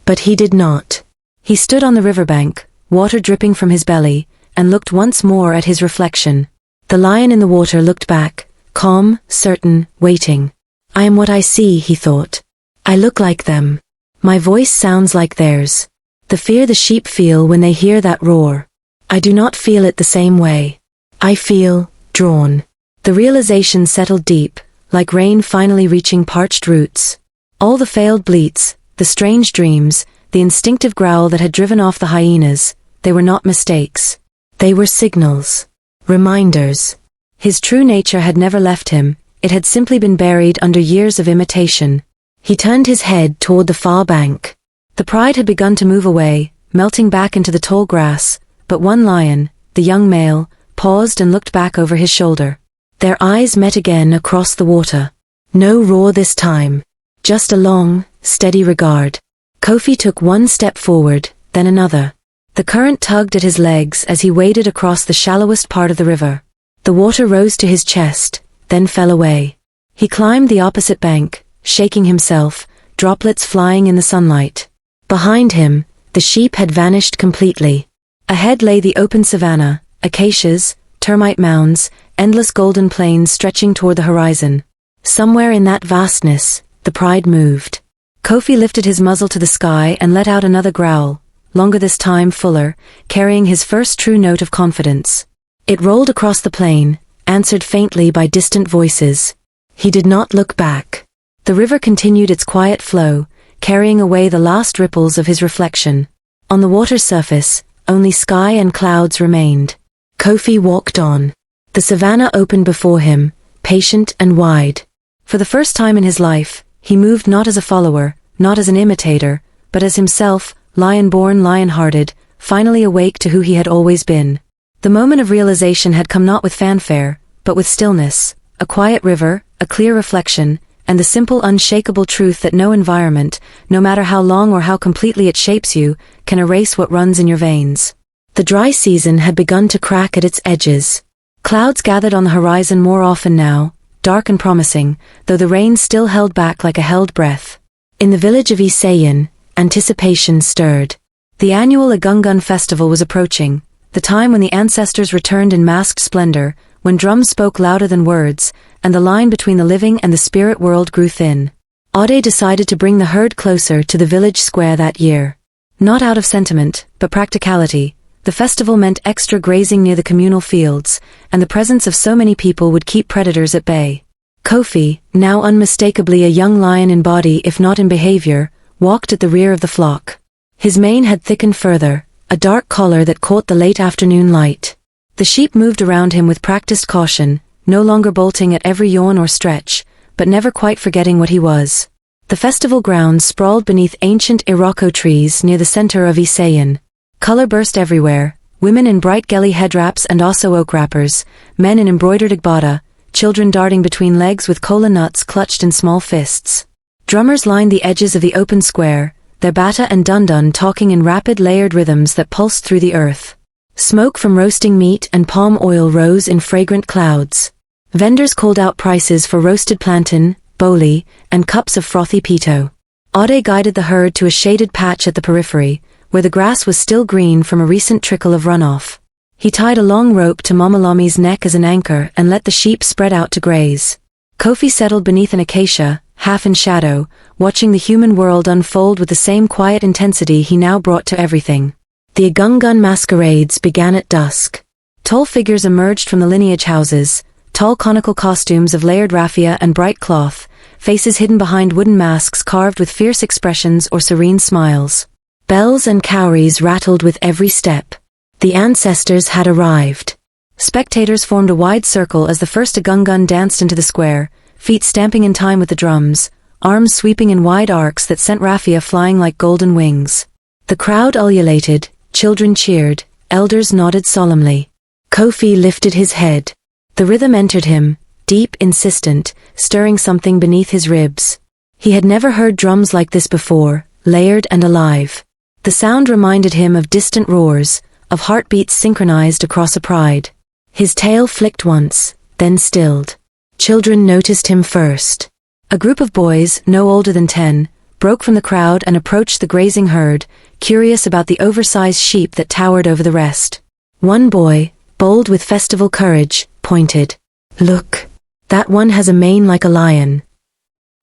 But he did not. He stood on the riverbank, water dripping from his belly, and looked once more at his reflection. The lion in the water looked back, calm, certain, waiting. I am what I see, he thought. I look like them. My voice sounds like theirs. The fear the sheep feel when they hear that roar. I do not feel it the same way. I feel drawn. The realization settled deep, like rain finally reaching parched roots. All the failed bleats, the strange dreams, the instinctive growl that had driven off the hyenas, they were not mistakes. They were signals. Reminders. His true nature had never left him, it had simply been buried under years of imitation. He turned his head toward the far bank. The pride had begun to move away, melting back into the tall grass, but one lion, the young male, paused and looked back over his shoulder. Their eyes met again across the water. No roar this time. Just a long, steady regard. Kofi took one step forward, then another. The current tugged at his legs as he waded across the shallowest part of the river. The water rose to his chest, then fell away. He climbed the opposite bank, shaking himself, droplets flying in the sunlight. Behind him, the sheep had vanished completely. Ahead lay the open savanna, acacias, termite mounds, endless golden plains stretching toward the horizon. Somewhere in that vastness, the pride moved. Kofi lifted his muzzle to the sky and let out another growl, longer this time, fuller, carrying his first true note of confidence. It rolled across the plain, answered faintly by distant voices. He did not look back. The river continued its quiet flow, carrying away the last ripples of his reflection. On the water's surface, only sky and clouds remained. Kofi walked on. The savanna opened before him, patient and wide. For the first time in his life, he moved not as a follower, not as an imitator, but as himself, lion-born, lion-hearted, finally awake to who he had always been. The moment of realization had come not with fanfare, but with stillness, a quiet river, a clear reflection, and the simple unshakable truth that no environment, no matter how long or how completely it shapes you, can erase what runs in your veins. The dry season had begun to crack at its edges. Clouds gathered on the horizon more often now, dark and promising, though the rain still held back like a held breath. In the village of Isayan, anticipation stirred. The annual Agungun festival was approaching, the time when the ancestors returned in masked splendor, when drums spoke louder than words, and the line between the living and the spirit world grew thin. Ade decided to bring the herd closer to the village square that year. Not out of sentiment, but practicality. The festival meant extra grazing near the communal fields, and the presence of so many people would keep predators at bay. Kofi, now unmistakably a young lion in body if not in behavior, walked at the rear of the flock. His mane had thickened further, a dark collar that caught the late afternoon light. The sheep moved around him with practiced caution, no longer bolting at every yawn or stretch, but never quite forgetting what he was. The festival grounds sprawled beneath ancient Iroko trees near the center of Isayan. Color burst everywhere, women in bright geli headwraps and also oak wrappers, men in embroidered agbada, children darting between legs with kola nuts clutched in small fists. Drummers lined the edges of the open square, their bata and dundun talking in rapid layered rhythms that pulsed through the earth. Smoke from roasting meat and palm oil rose in fragrant clouds. Vendors called out prices for roasted plantain, boli, and cups of frothy pito. Ade guided the herd to a shaded patch at the periphery, where the grass was still green from a recent trickle of runoff. He tied a long rope to Mamalami's neck as an anchor and let the sheep spread out to graze. Kofi settled beneath an acacia, half in shadow, watching the human world unfold with the same quiet intensity he now brought to everything. The Agungun masquerades began at dusk. Tall figures emerged from the lineage houses, tall conical costumes of layered raffia and bright cloth, faces hidden behind wooden masks carved with fierce expressions or serene smiles. Bells and cowries rattled with every step. The ancestors had arrived. Spectators formed a wide circle as the first Agungun danced into the square, feet stamping in time with the drums, arms sweeping in wide arcs that sent raffia flying like golden wings. The crowd ululated, children cheered, elders nodded solemnly. Kofi lifted his head. The rhythm entered him, deep, insistent, stirring something beneath his ribs. He had never heard drums like this before, layered and alive. The sound reminded him of distant roars, of heartbeats synchronized across a pride. His tail flicked once, then stilled. Children noticed him first. A group of boys, no older than 10, broke from the crowd and approached the grazing herd, curious about the oversized sheep that towered over the rest. One boy, bold with festival courage, pointed. "Look, that one has a mane like a lion."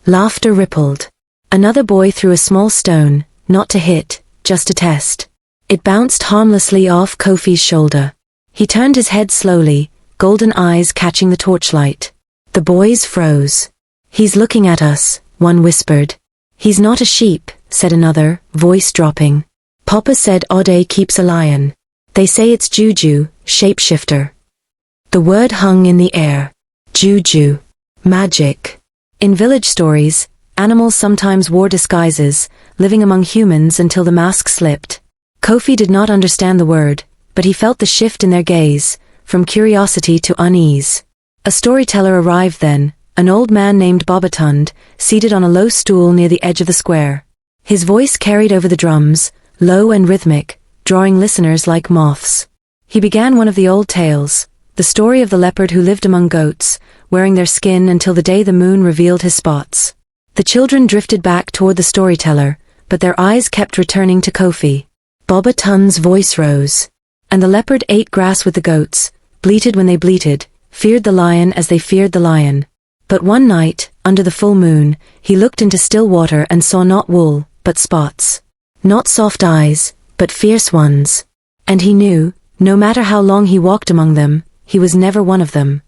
Laughter rippled. Another boy threw a small stone, not to hit, just to test. It bounced harmlessly off Kofi's shoulder. He turned his head slowly, golden eyes catching the torchlight. The boys froze. "He's looking at us," one whispered. "He's not a sheep," said another, voice dropping. "Papa said Ode keeps a lion. They say it's Juju, shapeshifter." The word hung in the air. Juju. Magic. In village stories, animals sometimes wore disguises, living among humans until the mask slipped. Kofi did not understand the word, but he felt the shift in their gaze, from curiosity to unease. A storyteller arrived then, an old man named Bobatund, seated on a low stool near the edge of the square. His voice carried over the drums, low and rhythmic, drawing listeners like moths. He began one of the old tales, the story of the leopard who lived among goats, wearing their skin until the day the moon revealed his spots. The children drifted back toward the storyteller, but their eyes kept returning to Kofi. Bobatund's voice rose. And the leopard ate grass with the goats, bleated when they bleated, feared the lion as they feared the lion. But one night, under the full moon, he looked into still water and saw not wool, but spots. Not soft eyes, but fierce ones. And he knew, no matter how long he walked among them, he was never one of them.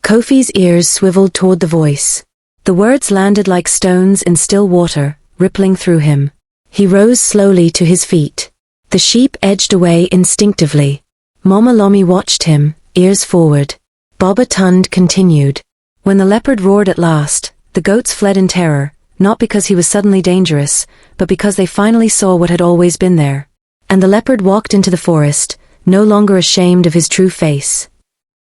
Kofi's ears swiveled toward the voice. The words landed like stones in still water, rippling through him. He rose slowly to his feet. The sheep edged away instinctively. Mama Lomi watched him, ears forward. Baba Tund continued. When the leopard roared at last, the goats fled in terror, not because he was suddenly dangerous, but because they finally saw what had always been there. And the leopard walked into the forest, no longer ashamed of his true face.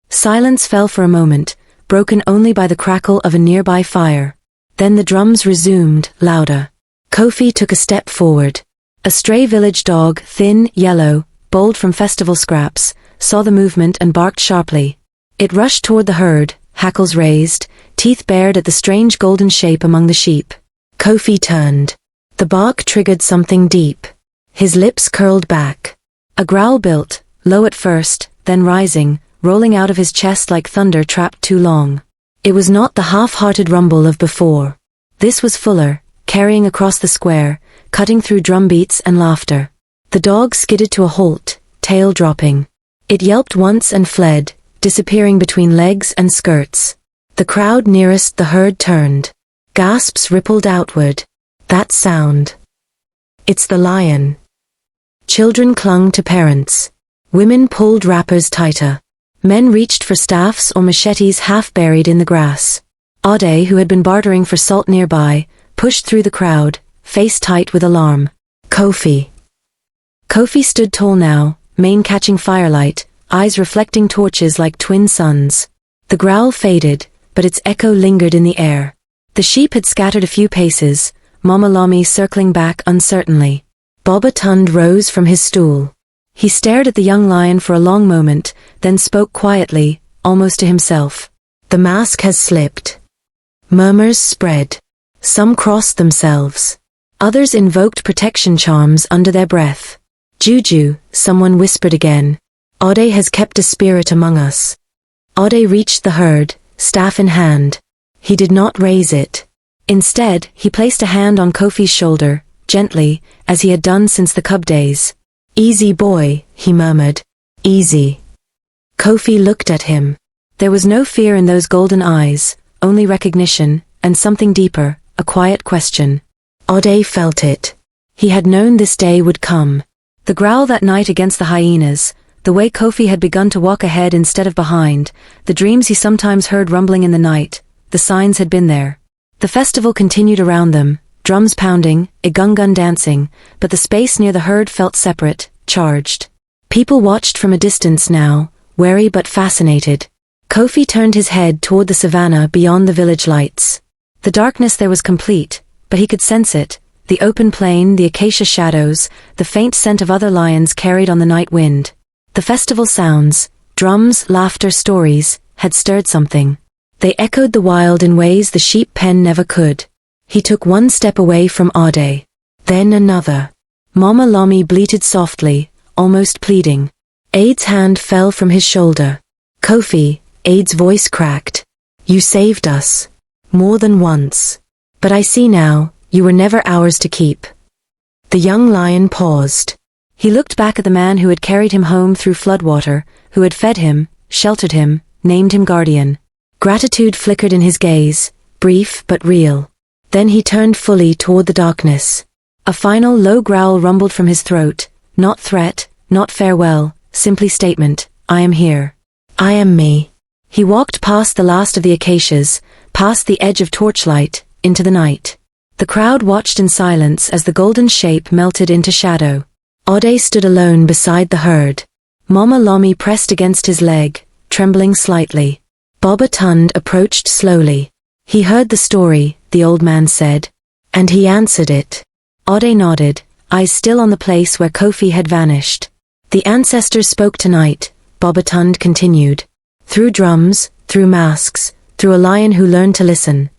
Silence fell for a moment, broken only by the crackle of a nearby fire. Then the drums resumed, louder. Kofi took a step forward. A stray village dog, thin, yellow, bold from festival scraps, saw the movement and barked sharply. It rushed toward the herd, hackles raised, teeth bared at the strange golden shape among the sheep. Kofi turned. The bark triggered something deep. His lips curled back. A growl built, low at first, then rising, rolling out of his chest like thunder trapped too long. It was not the half-hearted rumble of before. This was fuller, carrying across the square, cutting through drumbeats and laughter. The dog skidded to a halt, tail dropping. It yelped once and fled, disappearing between legs and skirts. The crowd nearest the herd turned. Gasps rippled outward. That sound. It's the lion. Children clung to parents. Women pulled wrappers tighter. Men reached for staffs or machetes half buried in the grass. Ade, who had been bartering for salt nearby, pushed through the crowd, face tight with alarm. Kofi. Kofi stood tall now, mane catching firelight, eyes reflecting torches like twin suns. The growl faded, but its echo lingered in the air. The sheep had scattered a few paces, Mama Lomi circling back uncertainly. Baba Tund rose from his stool. He stared at the young lion for a long moment, then spoke quietly, almost to himself. The mask has slipped. Murmurs spread. Some crossed themselves. Others invoked protection charms under their breath. Juju, someone whispered again. Ade has kept a spirit among us. Ade reached the herd, staff in hand. He did not raise it. Instead, he placed a hand on Kofi's shoulder, gently, as he had done since the cub days. Easy boy, he murmured. Easy. Kofi looked at him. There was no fear in those golden eyes, only recognition, and something deeper, a quiet question. Ade felt it. He had known this day would come. The growl that night against the hyenas, the way Kofi had begun to walk ahead instead of behind, the dreams he sometimes heard rumbling in the night, the signs had been there. The festival continued around them, drums pounding, igungun dancing, but the space near the herd felt separate, charged. People watched from a distance now, wary but fascinated. Kofi turned his head toward the savanna beyond the village lights. The darkness there was complete, but he could sense it, the open plain, the acacia shadows, the faint scent of other lions carried on the night wind. The festival sounds, drums, laughter, stories, had stirred something. They echoed the wild in ways the sheep pen never could. He took one step away from Ade. Then another. Mama Lomi bleated softly, almost pleading. Ade's hand fell from his shoulder. Kofi, Ade's voice cracked. You saved us. More than once. But I see now, you were never ours to keep. The young lion paused. He looked back at the man who had carried him home through floodwater, who had fed him, sheltered him, named him guardian. Gratitude flickered in his gaze, brief but real. Then he turned fully toward the darkness. A final low growl rumbled from his throat, not threat, not farewell, simply statement, I am here. I am me. He walked past the last of the acacias, past the edge of torchlight, into the night. The crowd watched in silence as the golden shape melted into shadow. Ade stood alone beside the herd. Mama Lomi pressed against his leg, trembling slightly. Baba Tund approached slowly. He heard the story, the old man said. And he answered it. Ade nodded, eyes still on the place where Kofi had vanished. The ancestors spoke tonight, Baba Tund continued. Through drums, through masks, through a lion who learned to listen.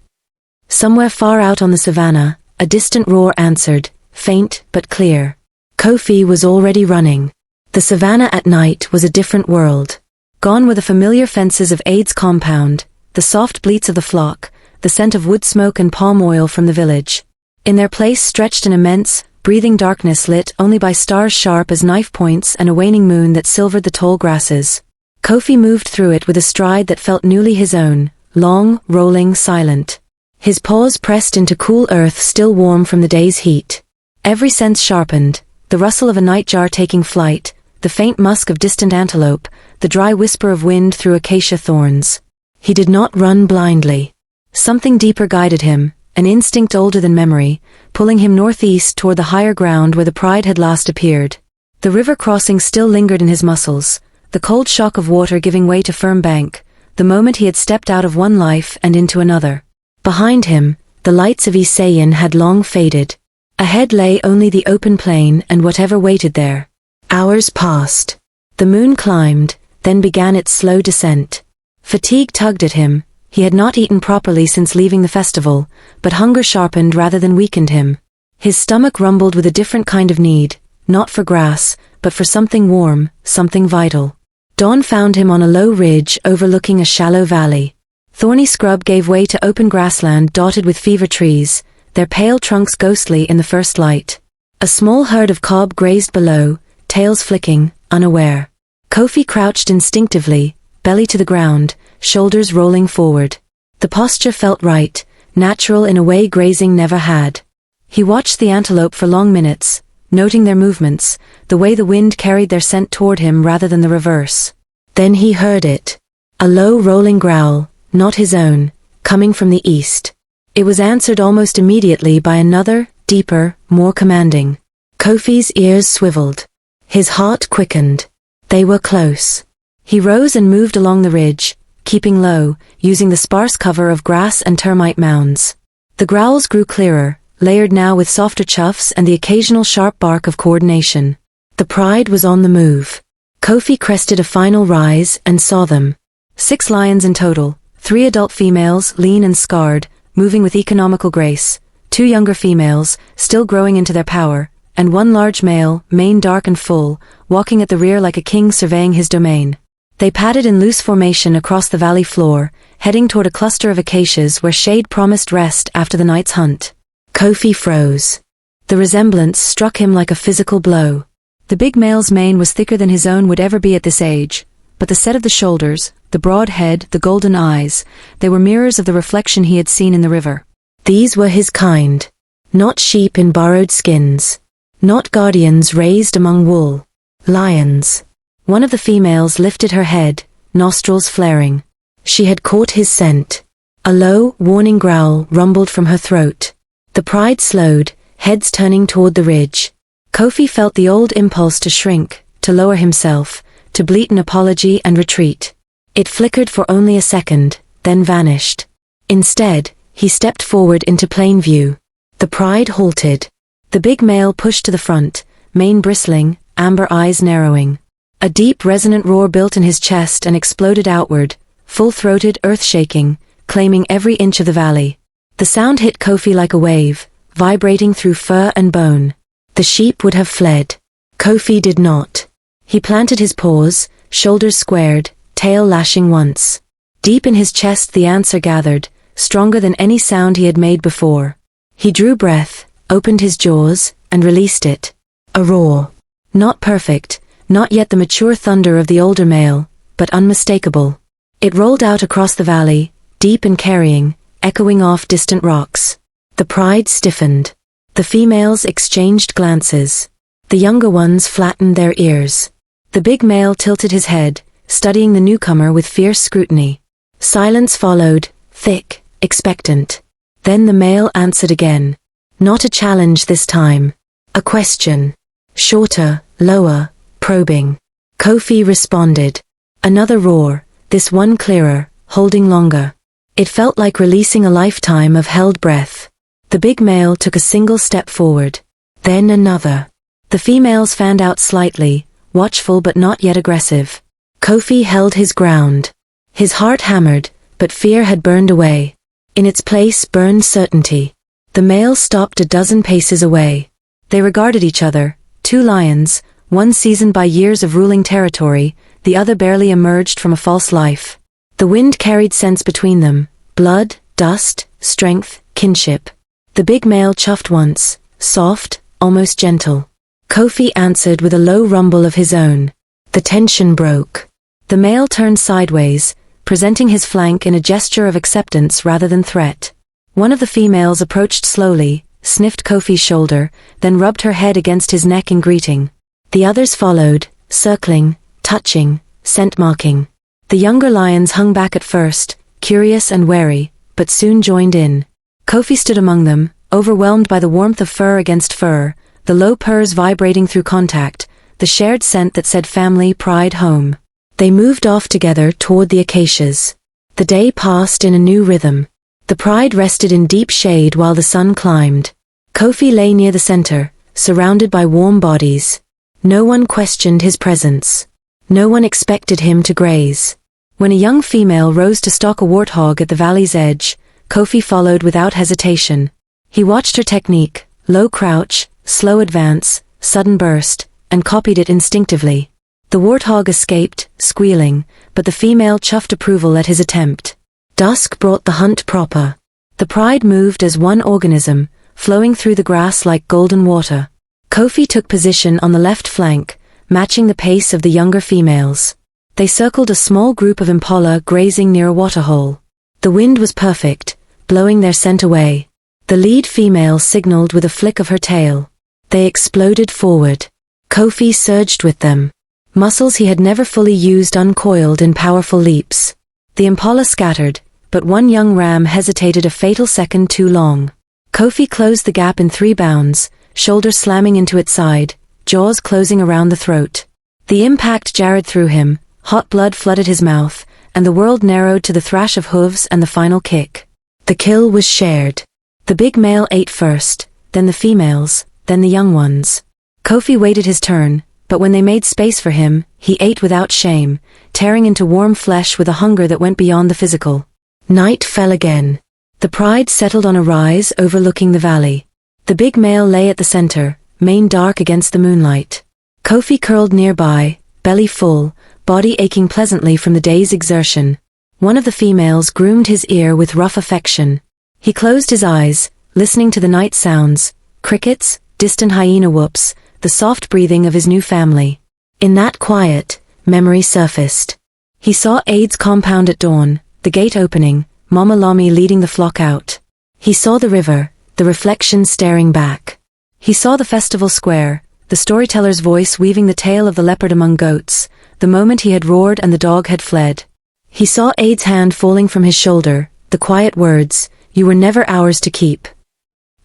Somewhere far out on the savanna, a distant roar answered, faint but clear. Kofi was already running. The savanna at night was a different world. Gone were the familiar fences of Ade's compound, the soft bleats of the flock, the scent of wood smoke and palm oil from the village. In their place stretched an immense, breathing darkness lit only by stars sharp as knife points and a waning moon that silvered the tall grasses. Kofi moved through it with a stride that felt newly his own, long, rolling, silent. His paws pressed into cool earth still warm from the day's heat. Every sense sharpened, the rustle of a nightjar taking flight, the faint musk of distant antelope, the dry whisper of wind through acacia thorns. He did not run blindly. Something deeper guided him, an instinct older than memory, pulling him northeast toward the higher ground where the pride had last appeared. The river crossing still lingered in his muscles, the cold shock of water giving way to firm bank, the moment he had stepped out of one life and into another. Behind him, the lights of Isayan had long faded. Ahead lay only the open plain and whatever waited there. Hours passed. The moon climbed, then began its slow descent. Fatigue tugged at him. He had not eaten properly since leaving the festival, but hunger sharpened rather than weakened him. His stomach rumbled with a different kind of need, not for grass, but for something warm, something vital. Dawn found him on a low ridge overlooking a shallow valley. Thorny scrub gave way to open grassland dotted with fever trees, their pale trunks ghostly in the first light. A small herd of cob grazed below, tails flicking, unaware. Kofi crouched instinctively, belly to the ground, shoulders rolling forward. The posture felt right, natural in a way grazing never had. He watched the antelope for long minutes, noting their movements, the way the wind carried their scent toward him rather than the reverse. Then he heard it. A low rolling growl, not his own, coming from the east. It was answered almost immediately by another, deeper, more commanding. Kofi's ears swiveled. His heart quickened. They were close. He rose and moved along the ridge, keeping low, using the sparse cover of grass and termite mounds. The growls grew clearer, layered now with softer chuffs and the occasional sharp bark of coordination. The pride was on the move. Kofi crested a final rise and saw them. 6 lions in total, 3 adult females, lean and scarred, moving with economical grace, 2 younger females, still growing into their power, and 1 large male, mane dark and full, walking at the rear like a king surveying his domain. They padded in loose formation across the valley floor, heading toward a cluster of acacias where shade promised rest after the night's hunt. Kofi froze. The resemblance struck him like a physical blow. The big male's mane was thicker than his own would ever be at this age, but the set of the shoulders, the broad head, the golden eyes, they were mirrors of the reflection he had seen in the river. These were his kind. Not sheep in borrowed skins. Not guardians raised among wool. Lions. One of the females lifted her head, nostrils flaring. She had caught his scent. A low, warning growl rumbled from her throat. The pride slowed, heads turning toward the ridge. Kofi felt the old impulse to shrink, to lower himself, to bleat an apology and retreat. It flickered for only a second, then vanished. Instead, he stepped forward into plain view. The pride halted. The big male pushed to the front, mane bristling, amber eyes narrowing. A deep resonant roar built in his chest and exploded outward, full-throated, earth-shaking, claiming every inch of the valley. The sound hit Kofi like a wave, vibrating through fur and bone. The sheep would have fled. Kofi did not. He planted his paws, shoulders squared, tail lashing once. Deep in his chest the answer gathered, stronger than any sound he had made before. He drew breath, opened his jaws, and released it. A roar. Not perfect, not yet the mature thunder of the older male, but unmistakable. It rolled out across the valley, deep and carrying, echoing off distant rocks. The pride stiffened. The females exchanged glances. The younger ones flattened their ears. The big male tilted his head, studying the newcomer with fierce scrutiny. Silence followed, thick, expectant. Then the male answered again. Not a challenge this time. A question. Shorter, lower, probing. Kofi responded. Another roar, this one clearer, holding longer. It felt like releasing a lifetime of held breath. The big male took a single step forward. Then another. The females fanned out slightly, watchful but not yet aggressive. Kofi held his ground. His heart hammered, but fear had burned away. In its place burned certainty. The male stopped a dozen paces away. They regarded each other, 2 lions, one seasoned by years of ruling territory, the other barely emerged from a false life. The wind carried scents between them, blood, dust, strength, kinship. The big male chuffed once, soft, almost gentle. Kofi answered with a low rumble of his own. The tension broke. The male turned sideways, presenting his flank in a gesture of acceptance rather than threat. One of the females approached slowly, sniffed Kofi's shoulder, then rubbed her head against his neck in greeting. The others followed, circling, touching, scent-marking. The younger lions hung back at first, curious and wary, but soon joined in. Kofi stood among them, overwhelmed by the warmth of fur against fur, the low purrs vibrating through contact, the shared scent that said family, pride, home. They moved off together toward the acacias. The day passed in a new rhythm. The pride rested in deep shade while the sun climbed. Kofi lay near the center, surrounded by warm bodies. No one questioned his presence. No one expected him to graze. When a young female rose to stalk a warthog at the valley's edge, Kofi followed without hesitation. He watched her technique, low crouch, slow advance, sudden burst, and copied it instinctively. The warthog escaped, squealing, but the female chuffed approval at his attempt. Dusk brought the hunt proper. The pride moved as one organism, flowing through the grass like golden water. Kofi took position on the left flank, matching the pace of the younger females. They circled a small group of impala grazing near a waterhole. The wind was perfect, blowing their scent away. The lead female signaled with a flick of her tail. They exploded forward. Kofi surged with them. Muscles he had never fully used uncoiled in powerful leaps. The impala scattered, but one young ram hesitated a fatal second too long. Kofi closed the gap in 3 bounds, shoulder slamming into its side, jaws closing around the throat. The impact jarred through him, hot blood flooded his mouth, and the world narrowed to the thrash of hooves and the final kick. The kill was shared. The big male ate first, then the females, then the young ones. Kofi waited his turn, but when they made space for him, he ate without shame, tearing into warm flesh with a hunger that went beyond the physical. Night fell again. The pride settled on a rise overlooking the valley. The big male lay at the center, mane dark against the moonlight. Kofi curled nearby, belly full, body aching pleasantly from the day's exertion. One of the females groomed his ear with rough affection. He closed his eyes, listening to the night sounds, crickets, distant hyena whoops, the soft breathing of his new family. In that quiet, memory surfaced. He saw Aid's compound at dawn, the gate opening, Mama Lami leading the flock out. He saw the river, the reflection staring back. He saw the festival square, the storyteller's voice weaving the tale of the leopard among goats, the moment he had roared and the dog had fled. He saw Aid's hand falling from his shoulder, the quiet words, "You were never ours to keep."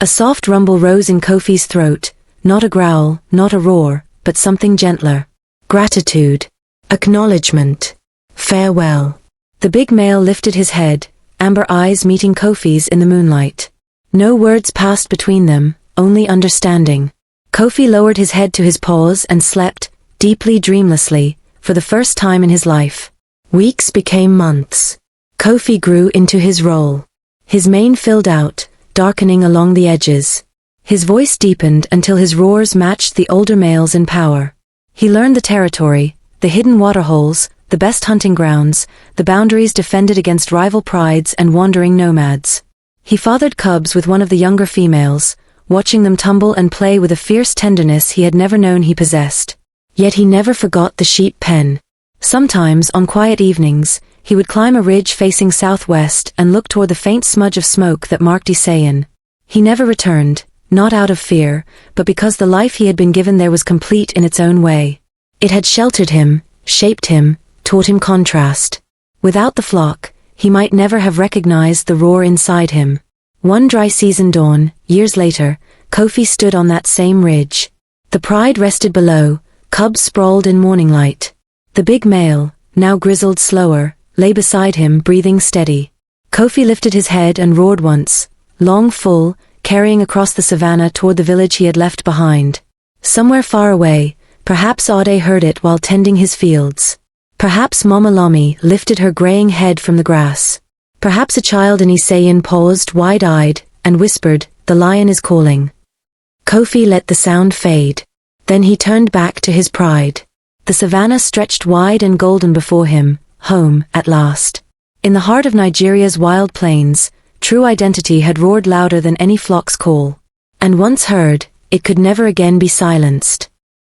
A soft rumble rose in Kofi's throat, not a growl, not a roar, but something gentler. Gratitude. Acknowledgement. Farewell. The big male lifted his head, amber eyes meeting Kofi's in the moonlight. No words passed between them, only understanding. Kofi lowered his head to his paws and slept, deeply dreamlessly, for the first time in his life. Weeks became months. Kofi grew into his role. His mane filled out, darkening along the edges. His voice deepened until his roars matched the older males in power. He learned the territory, the hidden waterholes, the best hunting grounds, the boundaries defended against rival prides and wandering nomads. He fathered cubs with one of the younger females, watching them tumble and play with a fierce tenderness he had never known he possessed. Yet he never forgot the sheep pen. Sometimes, on quiet evenings, he would climb a ridge facing southwest and look toward the faint smudge of smoke that marked Isayan. He never returned, not out of fear, but because the life he had been given there was complete in its own way. It had sheltered him, shaped him, taught him contrast. Without the flock, he might never have recognized the roar inside him. One dry season dawn, years later, Kofi stood on that same ridge. The pride rested below, cubs sprawled in morning light. The big male, now grizzled slower, lay beside him breathing steady. Kofi lifted his head and roared once, long full, carrying across the savanna toward the village he had left behind. Somewhere far away, perhaps Ade heard it while tending his fields. Perhaps Mama Lami lifted her graying head from the grass. Perhaps a child in Isayan paused wide-eyed and whispered, "The lion is calling." Kofi let the sound fade. Then he turned back to his pride. The savanna stretched wide and golden before him, home, at last. In the heart of Nigeria's wild plains, true identity had roared louder than any flock's call. And once heard, it could never again be silenced.